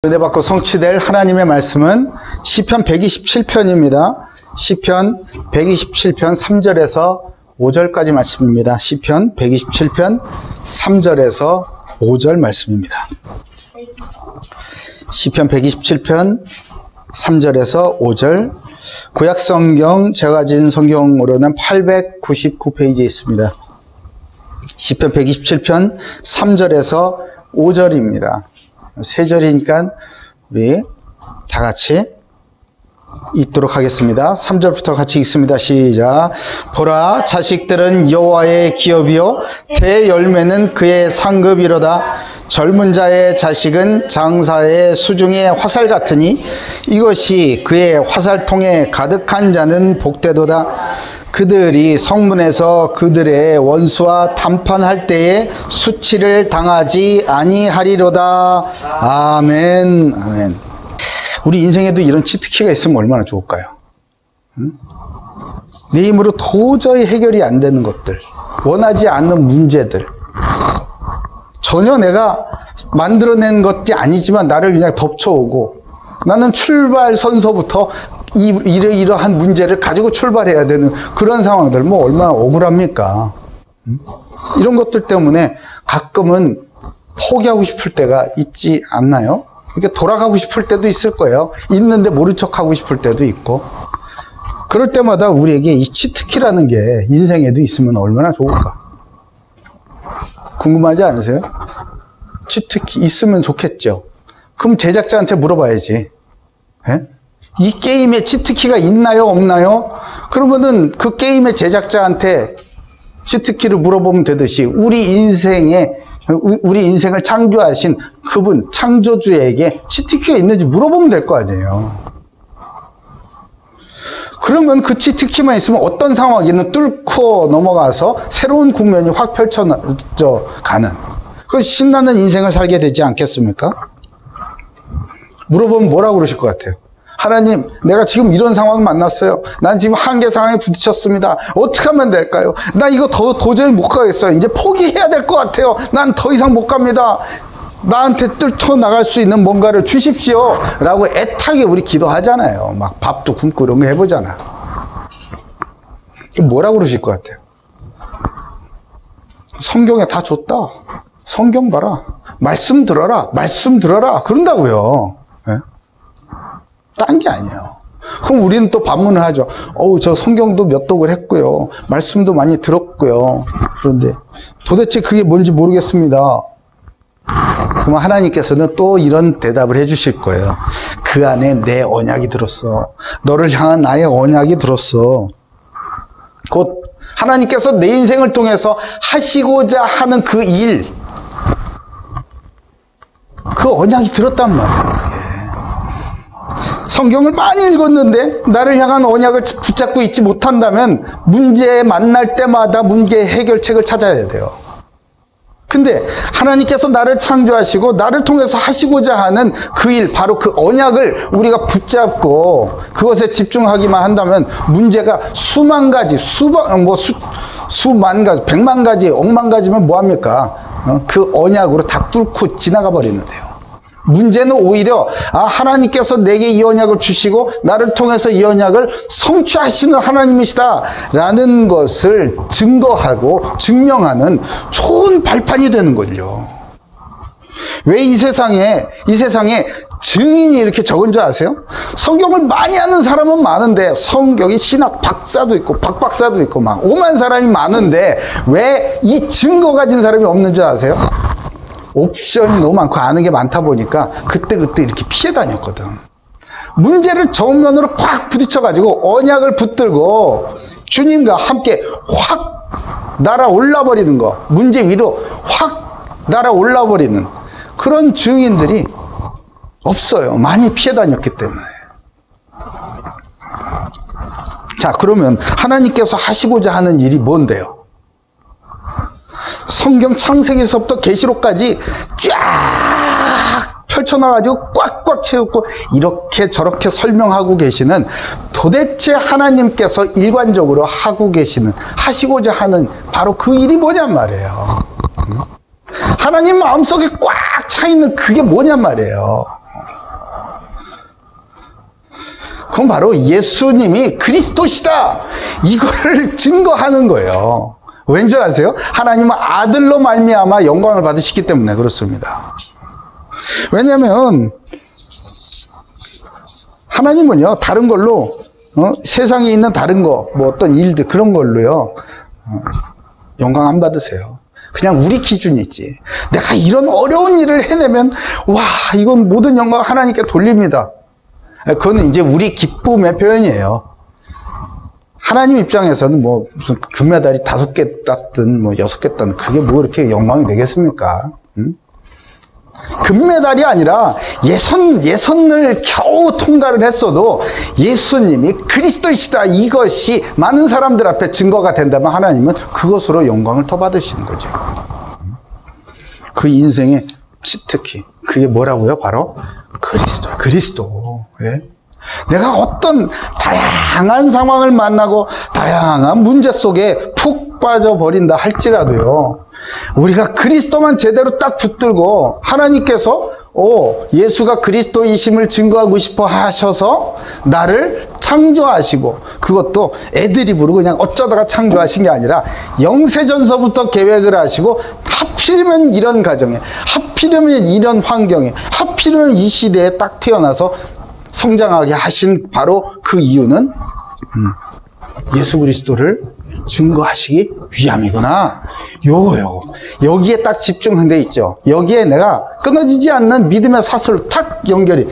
은혜 받고 성취될 하나님의 말씀은 시편 127편입니다. 시편 127편 3절에서 5절까지 말씀입니다. 시편 127편 3절에서 5절 말씀입니다. 시편 127편 3절에서 5절, 구약성경 제가 가진 성경으로는 899페이지에 있습니다. 시편 127편 3절에서 5절입니다. 세 절이니까 우리 다 같이 읽도록 하겠습니다. 3절부터 같이 읽습니다. 시작. 보라, 자식들은 여호와의 기업이요 대열매는 그의 상급이로다. 젊은 자의 자식은 장사의 수중의 화살 같으니 이것이 그의 화살통에 가득한 자는 복되도다. 그들이 성문에서 그들의 원수와 담판할 때에 수치를 당하지 아니하리로다. 아멘. 아멘. 우리 인생에도 이런 치트키가 있으면 얼마나 좋을까요? 응? 내 힘으로 도저히 해결이 안 되는 것들, 원하지 않는 문제들, 전혀 내가 만들어낸 것이 아니지만 나를 그냥 덮쳐오고, 나는 출발선서부터 이러한 문제를 가지고 출발해야 되는 그런 상황들, 뭐 얼마나 억울합니까? 응? 이런 것들 때문에 가끔은 포기하고 싶을 때가 있지 않나요? 이렇게 돌아가고 싶을 때도 있을 거예요. 있는데 모른 척하고 싶을 때도 있고. 그럴 때마다 우리에게 이 치트키라는 게 인생에도 있으면 얼마나 좋을까? 궁금하지 않으세요? 치트키 있으면 좋겠죠. 그럼 제작자한테 물어봐야지. 에? 이 게임에 치트키가 있나요? 없나요? 그러면은 그 게임의 제작자한테 치트키를 물어보면 되듯이 우리 인생을 창조하신 그분, 창조주에게 치트키가 있는지 물어보면 될 거 아니에요. 그러면 그 치트키만 있으면 어떤 상황이든 뚫고 넘어가서 새로운 국면이 확 펼쳐져 가는 그 신나는 인생을 살게 되지 않겠습니까? 물어보면 뭐라고 그러실 것 같아요? 하나님, 내가 지금 이런 상황 만났어요. 난 지금 한계 상황에 부딪혔습니다. 어떻게 하면 될까요? 나 이거 도저히 못 가겠어요. 이제 포기해야 될 것 같아요. 난 더 이상 못 갑니다. 나한테 뚫쳐나갈 수 있는 뭔가를 주십시오. 라고 애타게 우리 기도하잖아요. 막 밥도 굶고 이런 거 해보잖아. 뭐라고 그러실 것 같아요? 성경에 다 줬다. 성경 봐라. 말씀 들어라. 말씀 들어라. 그런다고요. 네? 딴 게 아니에요. 그럼 우리는 또 반문을 하죠. 저 성경도 몇 독을 했고요. 말씀도 많이 들었고요. 그런데 도대체 그게 뭔지 모르겠습니다. 그럼 하나님께서는 또 이런 대답을 해주실 거예요. 그 안에 내 언약이 들었어. 너를 향한 나의 언약이 들었어. 곧 하나님께서 내 인생을 통해서 하시고자 하는 그 일, 그 언약이 들었단 말이에요. 성경을 많이 읽었는데 나를 향한 언약을 붙잡고 있지 못한다면 문제 만날 때마다 문제 해결책을 찾아야 돼요. 근데 하나님께서 나를 창조하시고 나를 통해서 하시고자 하는 그 일, 바로 그 언약을 우리가 붙잡고 그것에 집중하기만 한다면 문제가 수만 가지, 수만 가지, 100만 가지, 억만 가지면 뭐합니까? 그 언약으로 다 뚫고 지나가 버리는데요. 문제는 오히려 하나님께서 내게 이 언약을 주시고 나를 통해서 이 언약을 성취하시는 하나님이시다 라는 것을 증거하고 증명하는 좋은 발판이 되는 거죠. 왜 이 세상에 증인이 이렇게 적은 줄 아세요? 성경을 많이 아는 사람은 많은데 성경이 신학 박사도 있고 박박사도 있고 막 오만 사람이 많은데 왜 이 증거 가진 사람이 없는 줄 아세요? 옵션이 너무 많고 아는 게 많다 보니까 그때그때 이렇게 피해 다녔거든. 문제를 정면으로 꽉 부딪혀가지고 언약을 붙들고 주님과 함께 확 날아올라 버리는 거, 문제 위로 확 날아올라 버리는 그런 증인들이 없어요. 많이 피해 다녔기 때문에. 자, 그러면 하나님께서 하시고자 하는 일이 뭔데요? 성경 창세기서부터 계시록까지 쫙 펼쳐놔가지고 꽉꽉 채우고 이렇게 저렇게 설명하고 계시는 도대체 하나님께서 일관적으로 하고 계시는, 하시고자 하는 바로 그 일이 뭐냔 말이에요. 하나님 마음속에 꽉 차 있는 그게 뭐냔 말이에요. 그건 바로 예수님이 그리스도시다. 이거를 증거하는 거예요. 왠 줄 아세요? 하나님은 아들로 말미암아 영광을 받으시기 때문에 그렇습니다. 왜냐하면 하나님은요, 다른 걸로 세상에 있는 다른 거, 뭐 어떤 일들 그런 걸로요 영광 안 받으세요. 그냥 우리 기준이지. 내가 이런 어려운 일을 해내면 와, 이건 모든 영광 하나님께 돌립니다. 그거는 이제 우리 기쁨의 표현이에요. 하나님 입장에서는 뭐 무슨 금메달이 5개 땄든 뭐 6개 땄든 그게 뭐 이렇게 영광이 되겠습니까? 금메달이 아니라 예선을 겨우 통과를 했어도 예수님이 그리스도이시다, 이것이 많은 사람들 앞에 증거가 된다면 하나님은 그것으로 영광을 더 받으시는 거죠. 그 인생의 치트키, 그게 뭐라고요? 바로 그리스도. 예? 내가 어떤 다양한 상황을 만나고 다양한 문제 속에 푹 빠져버린다 할지라도요, 우리가 그리스도만 제대로 딱 붙들고 하나님께서 예수가 그리스도이심을 증거하고 싶어 하셔서 나를 창조하시고, 그것도 애드립으로 그냥 어쩌다가 창조하신 게 아니라 영세전서부터 계획을 하시고, 하필이면 이런 가정에, 하필이면 이런 환경에, 하필이면 이 시대에 딱 태어나서 성장하게 하신 바로 그 이유는 예수 그리스도를 증거하시기 위함이구나. 요거요. 여기에 딱 집중한 데 있죠. 여기에 내가 끊어지지 않는 믿음의 사슬로 탁 연결이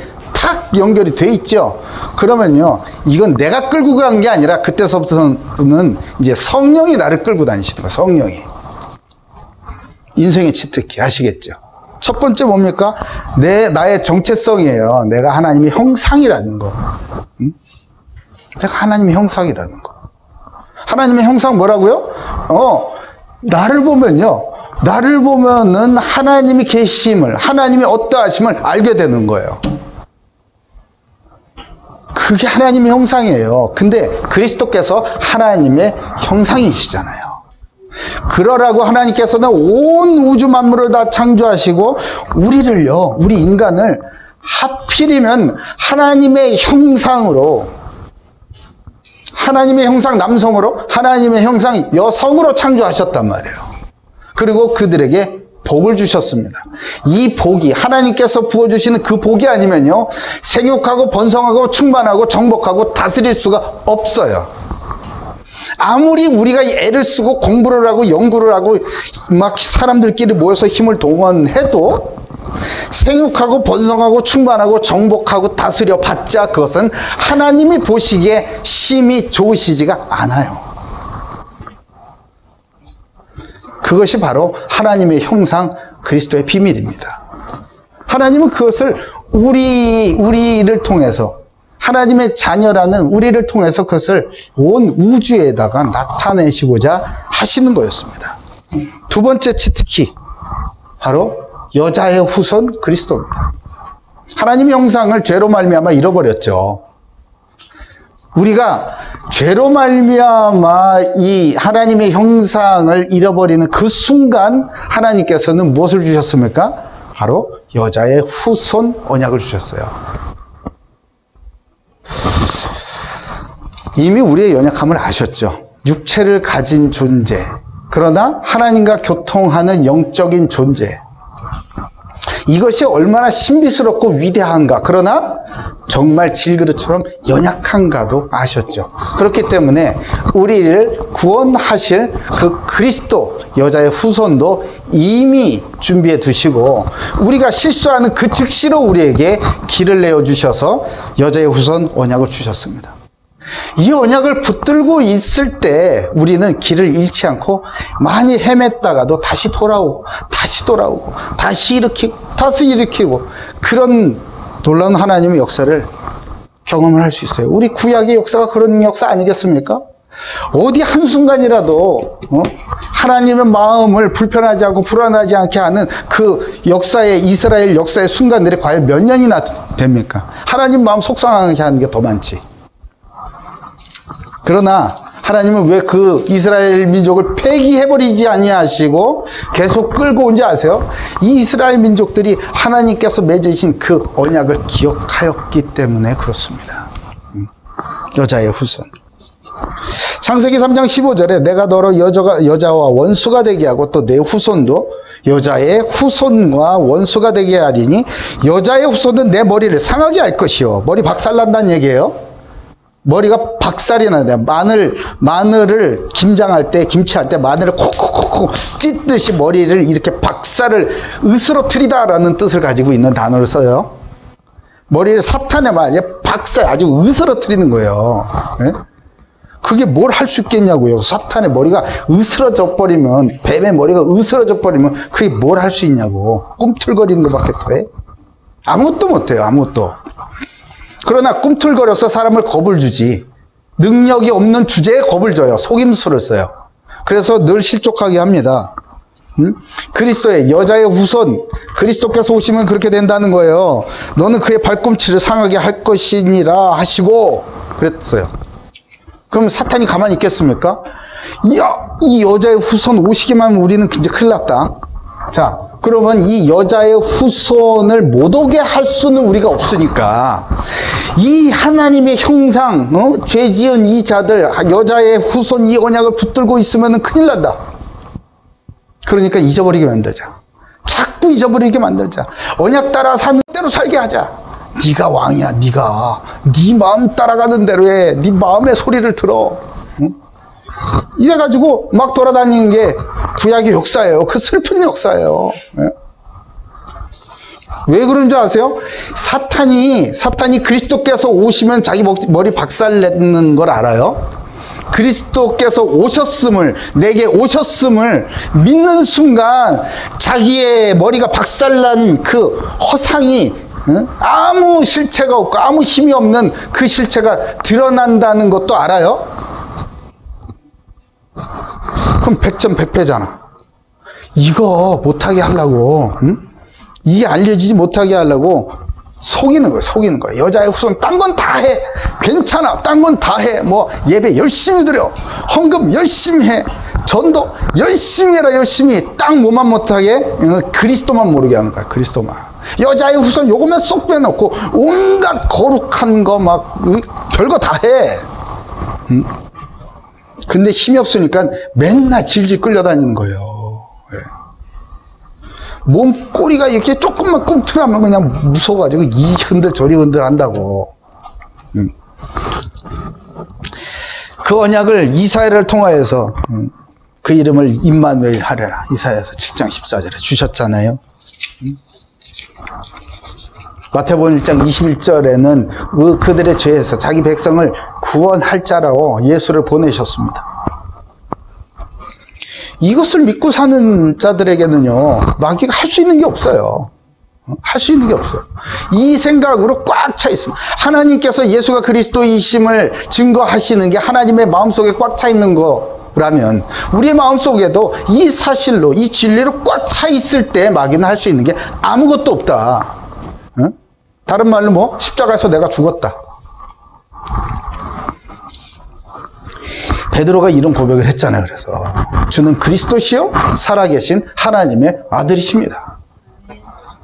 돼 있죠. 그러면요, 이건 내가 끌고 가는 게 아니라 그때서부터는 이제 성령이 나를 끌고 다니시는 거예요. 성령이. 인생의 치트키 아시겠죠? 첫 번째 뭡니까? 나의 정체성이에요. 내가 하나님의 형상이라는 거. 내가 하나님의 형상이라는 거. 하나님의 형상 뭐라고요? 나를 보면은 하나님이 계심을, 하나님이 어떠하심을 알게 되는 거예요. 그게 하나님의 형상이에요. 근데 그리스도께서 하나님의 형상이시잖아요. 그러라고 하나님께서는 온 우주 만물을 다 창조하시고 우리를요, 우리 인간을 하필이면 하나님의 형상으로, 하나님의 형상 남성으로, 하나님의 형상 여성으로 창조하셨단 말이에요. 그리고 그들에게 복을 주셨습니다. 이 복이, 하나님께서 부어주시는 그 복이 아니면요, 생육하고 번성하고 충만하고 정복하고 다스릴 수가 없어요. 아무리 우리가 애를 쓰고 공부를 하고 연구를 하고 막 사람들끼리 모여서 힘을 동원해도 생육하고 번성하고 충만하고 정복하고 다스려 봤자 그것은 하나님이 보시기에 심히 좋으시지가 않아요. 그것이 바로 하나님의 형상 그리스도의 비밀입니다. 하나님은 그것을 우리를 통해서, 하나님의 자녀라는 우리를 통해서 그것을 온 우주에다가 나타내시고자 하시는 거였습니다. 두 번째 치트키, 바로 여자의 후손 그리스도입니다. 하나님의 형상을 죄로 말미암아 잃어버렸죠. 우리가 죄로 말미암아 이 하나님의 형상을 잃어버리는 그 순간 하나님께서는 무엇을 주셨습니까? 바로 여자의 후손 언약을 주셨어요. 이미 우리의 연약함을 아셨죠. 육체를 가진 존재, 그러나 하나님과 교통하는 영적인 존재, 이것이 얼마나 신비스럽고 위대한가, 그러나 정말 질그릇처럼 연약한가도 아셨죠. 그렇기 때문에 우리를 구원하실 그 그리스도 여자의 후손도 이미 준비해 두시고, 우리가 실수하는 그 즉시로 우리에게 길을 내어주셔서 여자의 후손 언약을 주셨습니다. 이 언약을 붙들고 있을 때 우리는 길을 잃지 않고 많이 헤맸다가도 다시 돌아오고 다시 일으키고 그런 놀라운 하나님의 역사를 경험을 할 수 있어요. 우리 구약의 역사가 그런 역사 아니겠습니까? 어디 한순간이라도 하나님의 마음을 불편하지 않고 불안하지 않게 하는 그 역사의, 이스라엘 역사의 순간들이 과연 몇 년이나 됩니까? 하나님 마음 속상하게 하는 게 더 많지. 그러나 하나님은 왜 그 이스라엘 민족을 폐기해버리지 아니하시고 계속 끌고 온지 아세요? 이 이스라엘 민족들이 하나님께서 맺으신 그 언약을 기억하였기 때문에 그렇습니다. 여자의 후손. 창세기 3장 15절에 내가 너로 여자와 원수가 되게 하고 또 내 후손도 여자의 후손과 원수가 되게 하리니 여자의 후손은 내 머리를 상하게 할 것이요. 머리 박살난다는 얘기예요. 머리가 박살이 나요. 마늘을 김장할 때, 김치할 때 마늘을 콕콕콕콕 찢듯이 머리를 이렇게 박살을 으스러뜨리다라는 뜻을 가지고 있는 단어를 써요. 머리를 사탄의 말에 박살, 아주 으스러뜨리는 거예요. 네? 그게 뭘 할 수 있겠냐고요. 사탄의 머리가 으스러져 버리면, 뱀의 머리가 으스러져 버리면 그게 뭘 할 수 있냐고. 꿈틀거리는 것밖에 돼? 아무것도 못해요. 아무것도. 그러나 꿈틀거려서 사람을 겁을 주지, 능력이 없는 주제에 겁을 줘요. 속임수를 써요. 그래서 늘 실족하게 합니다. 그리스도의 여자의 후손, 그리스도께서 오시면 그렇게 된다는 거예요. 너는 그의 발꿈치를 상하게 할 것이니라 하시고 그랬어요. 그럼 사탄이 가만히 있겠습니까? 이 여자의 후손 오시기만 하면 우리는 이제 큰일 났다. 자, 그러면 이 여자의 후손을 못 오게 할 수는 우리가 없으니까 이 하나님의 형상, 죄 지은 이 자들, 여자의 후손 이 언약을 붙들고 있으면 큰일 난다. 그러니까 잊어버리게 만들자. 자꾸 잊어버리게 만들자. 언약 따라 사는 대로 살게 하자. 네가 왕이야. 네가 네 마음 따라가는 대로 해. 네 마음의 소리를 들어. 응? 이래가지고 막 돌아다니는 게 구약의 역사예요. 그 슬픈 역사예요. 네? 왜 그런 줄 아세요? 사탄이 그리스도께서 오시면 자기 머리 박살내는 걸 알아요. 그리스도께서 오셨음을, 내게 오셨음을 믿는 순간 자기의 머리가 박살난 그 허상이, 아무 실체가 없고 아무 힘이 없는 그 실체가 드러난다는 것도 알아요? 그럼 100점 100패잖아. 이거 못하게 하려고, 이게 알려지지 못하게 하려고 속이는 거예요. 여자의 후손 딴 건 다 해. 괜찮아. 딴 건 다 해. 뭐 예배 열심히 드려. 헌금 열심히 해. 전도 열심히 해라. 열심히. 딱 뭐만 못하게 그리스도만 모르게 하는 거야. 그리스도만. 여자의 후손 요거만 쏙 빼놓고 온갖 거룩한 거 막 별거 다 해. 근데 힘이 없으니까 맨날 질질 끌려다니는 거예요. 네. 몸 꼬리가 이렇게 조금만 꿈틀하면 그냥 무서워가지고 이 흔들 저리 흔들 한다고. 그 언약을 이사야를 통하여서 그 이름을 임마누엘 하려라. 이사야서 7장 14절에 주셨잖아요. 마태복음 1장 21절에는 그들의 죄에서 자기 백성을 구원할 자라고 예수를 보내셨습니다. 이것을 믿고 사는 자들에게는요, 마귀가 할 수 있는 게 없어요. 할 수 있는 게 없어요. 이 생각으로 꽉 차 있습니다. 하나님께서 예수가 그리스도이심을 증거하시는 게 하나님의 마음속에 꽉 차 있는 거라면 우리의 마음속에도 이 사실로, 이 진리로 꽉 차 있을 때 마귀는 할 수 있는 게 아무것도 없다. 응? 다른 말로 뭐 십자가에서 내가 죽었다. 베드로가 이런 고백을 했잖아요. 그래서 주는 그리스도시요 살아계신 하나님의 아들이십니다.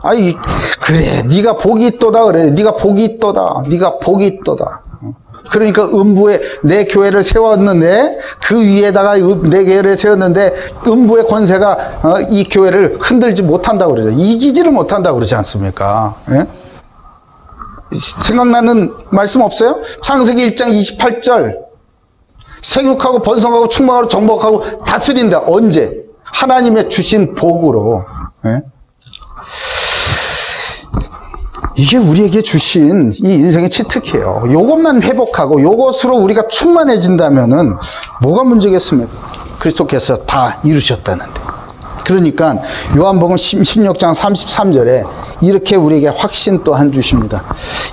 아이 그래 네가 복이 있도다 그래. 네가 복이 있도다. 네가 복이 있도다. 그러니까 음부에 내 교회를 세웠는데 그 위에다가 내 교회를 세웠는데 음부의 권세가 이 교회를 흔들지 못한다고 그러죠. 이기지를 못한다고 그러지 않습니까? 예? 생각나는 말씀 없어요? 창세기 1장 28절 생육하고 번성하고 충만하고 정복하고 다스린다. 언제? 하나님의 주신 복으로. 예? 이게 우리에게 주신 이 인생의 치트키예요. 이것만 회복하고 이것으로 우리가 충만해진다면은 뭐가 문제겠습니까? 그리스도께서 다 이루셨다는데. 그러니까 요한복음 16장 33절에 이렇게 우리에게 확신 또한 주십니다.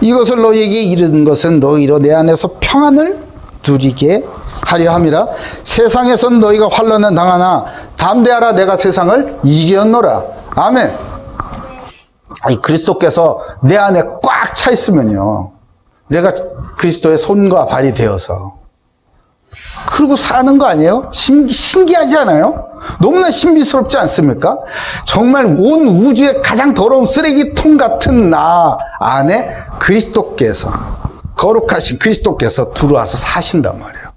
이것을 너희에게 이르는 것은 너희로 내 안에서 평안을 누리게 하려 함이라. 세상에선 너희가 환난을 당하나 담대하라. 내가 세상을 이겼노라. 아멘. 아니, 그리스도께서 내 안에 꽉 차 있으면요, 내가 그리스도의 손과 발이 되어서 그러고 사는 거 아니에요? 신기하지 않아요? 너무나 신비스럽지 않습니까? 정말 온 우주의 가장 더러운 쓰레기통 같은 나 안에 그리스도께서 거룩하신 그리스도께서 들어와서 사신단 말이에요.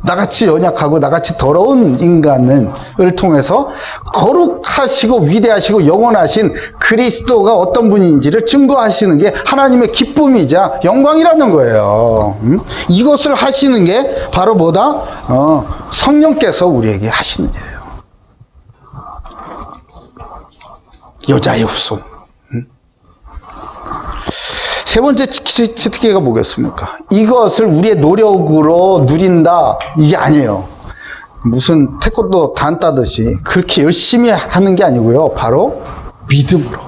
나같이 연약하고 나같이 더러운 인간을 통해서 거룩하시고 위대하시고 영원하신 그리스도가 어떤 분인지를 증거하시는 게 하나님의 기쁨이자 영광이라는 거예요. 이것을 하시는 게 바로 뭐다? 성령께서 우리에게 하시는 일이에요. 여자의 후손. 세 번째 특기가 뭐겠습니까? 이것을 우리의 노력으로 누린다, 이게 아니에요. 무슨 태권도 단 따듯이 그렇게 열심히 하는 게 아니고요. 바로 믿음으로.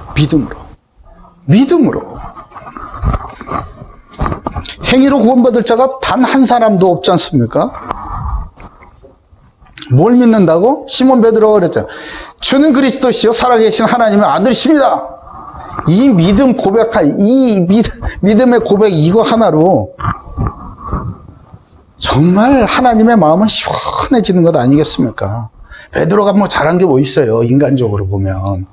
행위로 구원받을 자가 단 한 사람도 없지 않습니까? 뭘 믿는다고? 시몬 베드로가 그랬잖아. 주는 그리스도시요 살아계신 하나님의 아들이십니다. 이 믿음 고백한, 믿음의 고백 이거 하나로 정말 하나님의 마음은 시원해지는 것 아니겠습니까? 베드로가 뭐 잘한 게 뭐 있어요, 인간적으로 보면.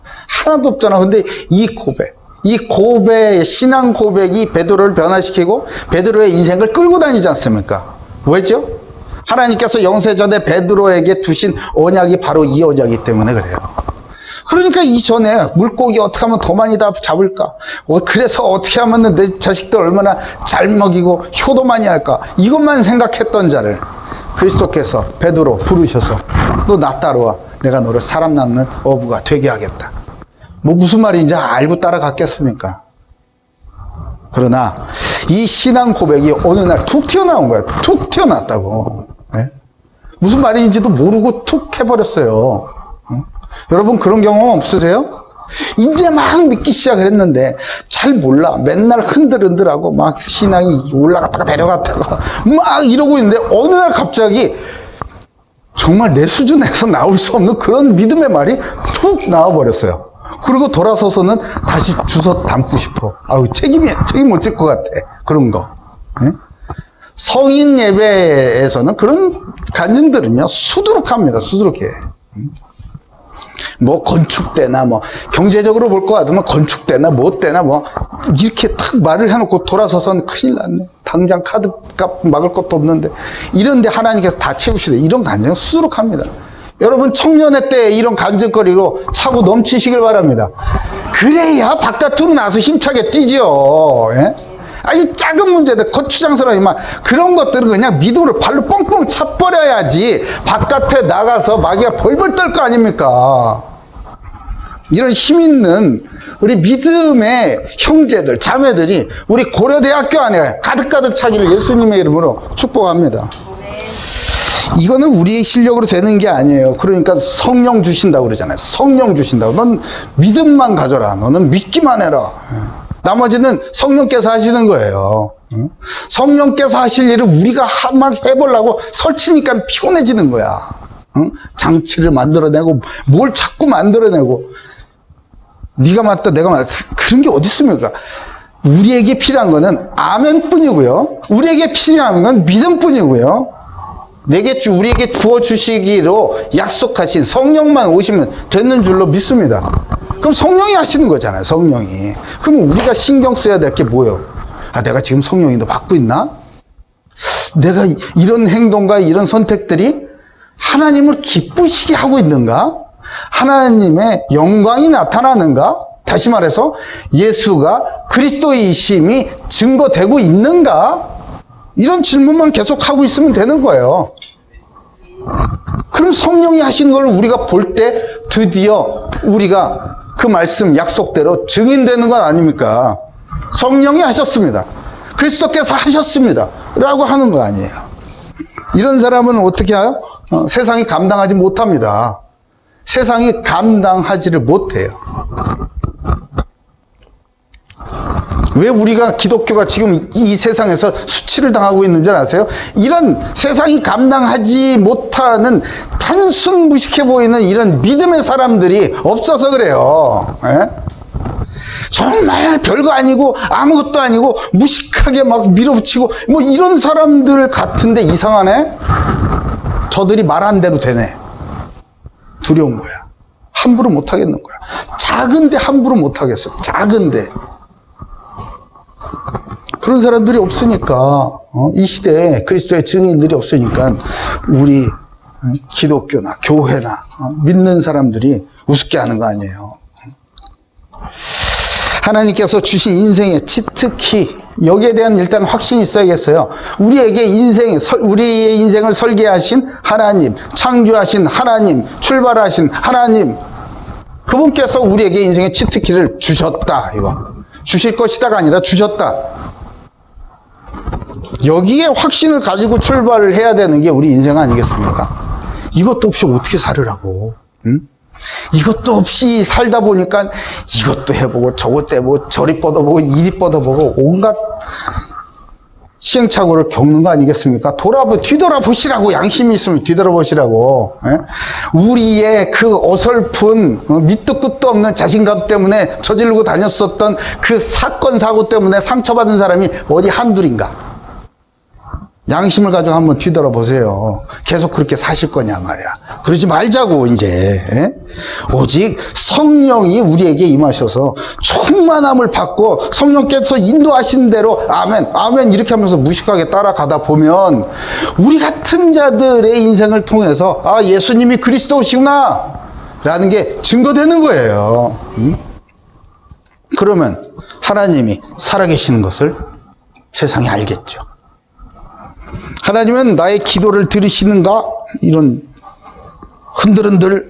하나도 없잖아. 근데 이 고백, 신앙 고백이 베드로를 변화시키고 베드로의 인생을 끌고 다니지 않습니까? 왜죠? 하나님께서 영세전에 베드로에게 두신 언약이 바로 이 언약이기 때문에 그래요. 그러니까 이전에 물고기 어떻게 하면 더 많이 다 잡을까? 그래서 어떻게 하면 내 자식들 얼마나 잘 먹이고 효도 많이 할까? 이것만 생각했던 자를 그리스도께서 베드로 부르셔서 너 나 따라와. 내가 너를 사람 낚는 어부가 되게 하겠다. 뭐 무슨 말인지 알고 따라갔겠습니까? 그러나 이 신앙 고백이 어느 날 툭 튀어나온 거예요. 툭 튀어났다고. 네? 무슨 말인지도 모르고 툭 해버렸어요. 여러분 그런 경험 없으세요? 이제 막 믿기 시작을 했는데 잘 몰라. 맨날 흔들흔들하고 막 신앙이 올라갔다가 내려갔다가 막 이러고 있는데 어느 날 갑자기 정말 내 수준에서 나올 수 없는 그런 믿음의 말이 툭 나와버렸어요. 그리고 돌아서서는 다시 주워 담고 싶어. 아우 책임 못 질 것 같아. 그런 거. 네? 성인 예배에서는 그런 간증들은요 수두룩합니다. 수두룩해. 뭐 건축대나 뭐 경제적으로 볼 거 같으면 건축대나 뭐 때나 뭐 이렇게 탁 말을 해놓고 돌아서서는 큰일 났네. 당장 카드값 막을 것도 없는데 이런데 하나님께서 다 채우시래. 이런 간증은 수두룩합니다. 여러분 청년의 때에 이런 간증거리로 차고 넘치시길 바랍니다. 그래야 바깥으로 나서 힘차게 뛰죠. 예? 아주 작은 문제들 거추장스러운 그런 것들은 그냥 믿음으로 발로 뻥뻥 차버려야지 바깥에 나가서 마귀가 벌벌 떨 거 아닙니까? 이런 힘 있는 우리 믿음의 형제들, 자매들이 우리 고려대학교 안에 가득가득 차기를 예수님의 이름으로 축복합니다. 이거는 우리의 실력으로 되는 게 아니에요. 그러니까 성령 주신다고 그러잖아요. 성령 주신다고. 넌 믿음만 가져라. 너는 믿기만 해라. 나머지는 성령께서 하시는 거예요. 성령께서 하실 일을 우리가 막 해보려고 설치니까 피곤해지는 거야. 장치를 만들어내고 뭘 자꾸 만들어내고 네가 맞다 내가 맞다 그런 게 어디 있습니까? 우리에게 필요한 거는 아멘뿐이고요. 우리에게 필요한 건 믿음뿐이고요. 우리에게 부어주시기로 약속하신 성령만 오시면 되는 줄로 믿습니다. 그럼 성령이 하시는 거잖아요. 성령이. 그럼 우리가 신경 써야 될 게 뭐예요? 아, 내가 지금 성령인도 받고 있나? 내가 이런 행동과 이런 선택들이 하나님을 기쁘시게 하고 있는가? 하나님의 영광이 나타나는가? 다시 말해서 예수가 그리스도이심이 증거되고 있는가? 이런 질문만 계속 하고 있으면 되는 거예요. 그럼 성령이 하시는 걸 우리가 볼 때 드디어 우리가 그 말씀 약속대로 증인되는 건 아닙니까? 성령이 하셨습니다. 그리스도께서 하셨습니다. 라고 하는 거 아니에요. 이런 사람은 어떻게 해요? 세상이 감당하지 못합니다. 세상이 감당하지를 못해요. 왜 우리가 기독교가 지금 이 세상에서 수치를 당하고 있는 줄 아세요? 이런 세상이 감당하지 못하는 단순 무식해 보이는 이런 믿음의 사람들이 없어서 그래요. 예? 정말 별거 아니고 아무것도 아니고 무식하게 막 밀어붙이고 뭐 이런 사람들 같은데 이상하네? 저들이 말한 대로 되네. 두려운 거야. 함부로 못 하겠는 거야. 작은데 함부로 못 하겠어. 작은데. 그런 사람들이 없으니까, 이 시대에 그리스도의 증인들이 없으니까 우리 기독교나 교회나 믿는 사람들이 우습게 하는 거 아니에요. 하나님께서 주신 인생의 치트키, 여기에 대한 일단 확신이 있어야겠어요. 우리에게 우리의 인생을 설계하신 하나님, 창조하신 하나님, 출발하신 하나님, 그분께서 우리에게 인생의 치트키를 주셨다. 이거 주실 것이다가 아니라 주셨다. 여기에 확신을 가지고 출발을 해야 되는 게 우리 인생 아니겠습니까? 이것도 없이 어떻게 살으라고? 응? 이것도 없이 살다 보니까 이것도 해보고 저것도 해보고 저리 뻗어보고 이리 뻗어보고 온갖 시행착오를 겪는 거 아니겠습니까? 뒤돌아보시라고. 양심이 있으면 뒤돌아보시라고. 예? 우리의 그 어설픈 밑도 끝도 없는 자신감 때문에 저지르고 다녔었던 그 사건 사고 때문에 상처받은 사람이 어디 한둘인가? 양심을 가지고 한번 뒤돌아보세요. 계속 그렇게 사실 거냐 말이야. 그러지 말자고 이제. 에? 오직 성령이 우리에게 임하셔서 충만함을 받고 성령께서 인도하신 대로 아멘 아멘 이렇게 하면서 무식하게 따라가다 보면 우리 같은 자들의 인생을 통해서 아 예수님이 그리스도시구나 라는 게 증거되는 거예요. 그러면 하나님이 살아계시는 것을 세상이 알겠죠. 하나님은 나의 기도를 들으시는가? 이런 흔들흔들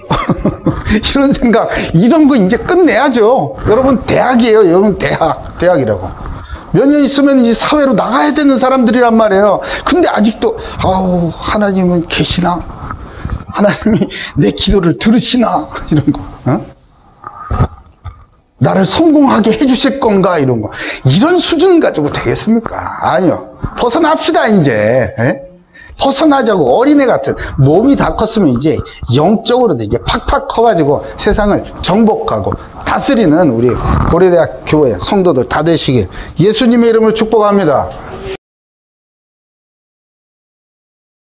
이런 생각, 이런 거 이제 끝내야죠. 여러분 대학이에요. 여러분 대학이라고. 몇 년 있으면 이제 사회로 나가야 되는 사람들이란 말이에요. 근데 아직도 하나님은 계시나? 하나님이 내 기도를 들으시나? 이런 거. 나를 성공하게 해주실 건가? 이런 거. 이런 수준 가지고 되겠습니까? 아니요. 벗어납시다, 이제. 에? 벗어나자고. 어린애 같은. 몸이 다 컸으면 이제 영적으로도 이제 팍팍 커가지고 세상을 정복하고 다스리는 우리 고려대학 교회 성도들 다 되시길 예수님의 이름으로 축복합니다.